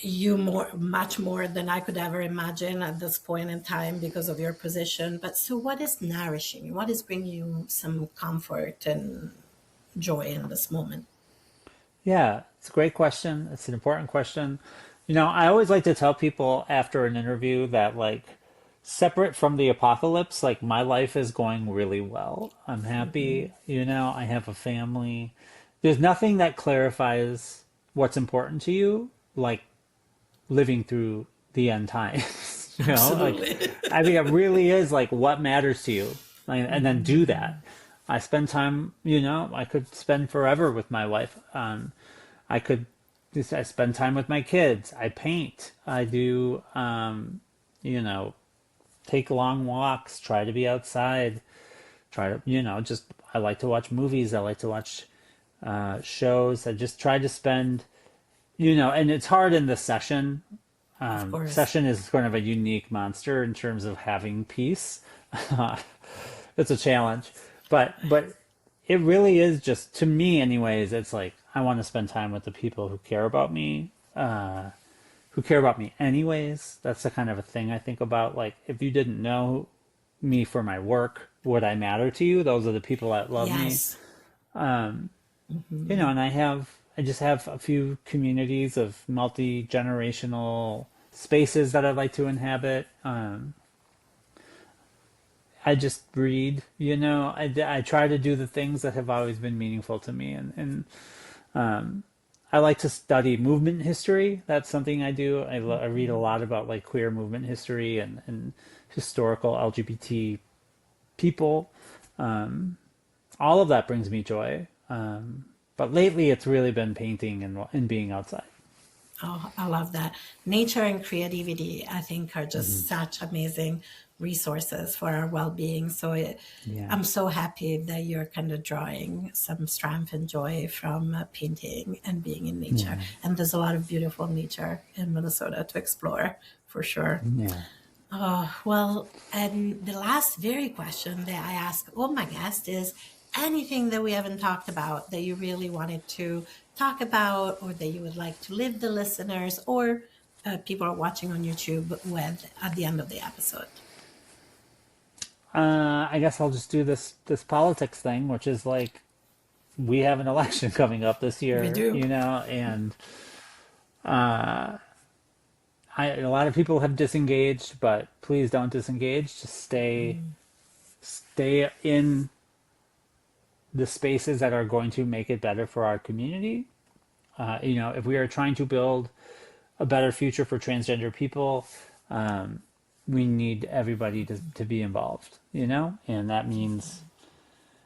you much more than I could ever imagine at this point in time because of your position. But so what is nourishing you? What is bringing you some comfort and joy in this moment? Yeah. It's a great question. It's an important question. I always like to tell people after an interview that, like, separate from the apocalypse, like, my life is going really well. I'm Hmm. happy, I have a family. There's nothing that clarifies what's important to you, like living through the end times, like, Absolutely. I think it really is like what matters to you, like, and then do that. I spend time, I could spend forever with my wife. I could I spend time with my kids. I paint. I do, you know, take long walks, try to be outside, try to, just, I like to watch movies. I like to watch shows. I just try to spend, and it's hard in the session. Of course. Session is kind of a unique monster in terms of having peace. It's a challenge, but it really is just, to me anyways, it's like I want to spend time with the people who care about me, who care about me anyways. That's the kind of a thing I think about. Like, if you didn't know me for my work, would I matter to you? Those are the people that love me. Yes. And I just have a few communities of multi-generational spaces that I'd like to inhabit. I just read, I try to do the things that have always been meaningful to me. And I like to study movement history. That's something I do. I read a lot about, like, queer movement history and historical LGBT people. All of that brings me joy. But lately it's really been painting and being outside. Oh, I love that. Nature and creativity, I think, are Hmm. just such amazing resources for our well-being. So Yeah. I'm so happy that you're kind of drawing some strength and joy from painting and being in nature. Yeah. And there's a lot of beautiful nature in Minnesota to explore, for sure. Yeah. Well, and the last very question that I ask all my guests is anything that we haven't talked about that you really wanted to talk about, or that you would like to leave the listeners or people are watching on YouTube with at the end of the episode. I guess I'll just do this politics thing, which is like, we have an election coming up this We year, do. and a lot of people have disengaged, but please don't disengage. Just stay in the spaces that are going to make it better for our community. If we are trying to build a better future for transgender people, we need everybody to be involved, and that means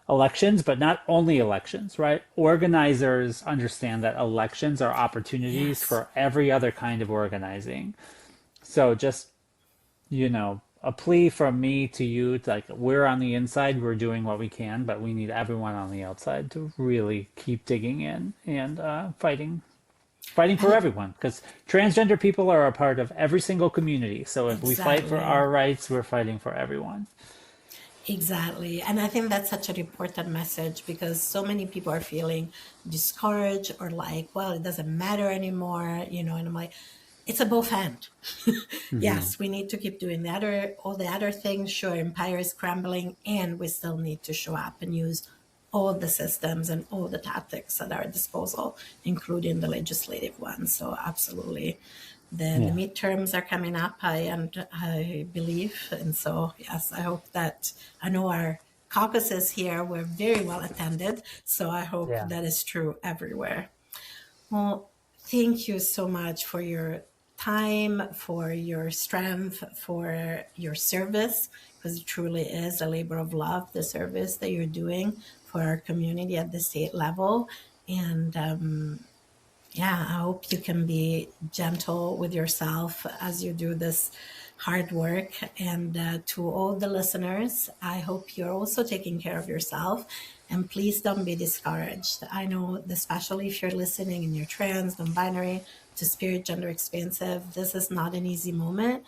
elections, but not only elections, right? Organizers understand that elections are opportunities Yes. for every other kind of organizing. So just, a plea from me to you, it's like, we're on the inside, we're doing what we can, but we need everyone on the outside to really keep digging in and fighting for And everyone, because transgender people are a part of every single community. So if we fight for exactly. our rights, we're fighting for everyone. Exactly. And I think that's such an important message because so many people are feeling discouraged or like, well, it doesn't matter anymore, and I'm like, it's a both end. Hmm. Yes, we need to keep doing all the other things. Sure, empire is crumbling, and we still need to show up and use all the systems and all the tactics at our disposal, including the legislative ones. So, absolutely. The Yeah. midterms are coming up, I believe. And so, yes, I hope that I know our caucuses here were very well attended. So, I hope Yeah. that is true everywhere. Well, thank you so much for your time, for your strength, for your service, because it truly is a labor of love, the service that you're doing for our community at the state level. And yeah, I hope you can be gentle with yourself as you do this hard work. And to all the listeners, I hope you're also taking care of yourself. And please don't be discouraged. I know, especially if you're listening and you're trans, non binary, to spirit, gender expansive, this is not an easy moment.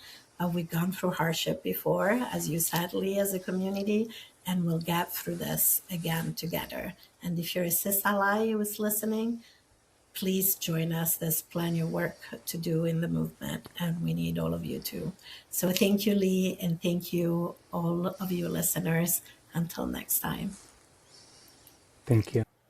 We've gone through hardship before, as you said, Lee, as a community, and we'll get through this again together. And if you're a cis ally who is listening, please join us. There's plenty of work to do in the movement, and we need all of you too. So thank you, Lee, and thank you, all of you listeners. Until next time. Thank you.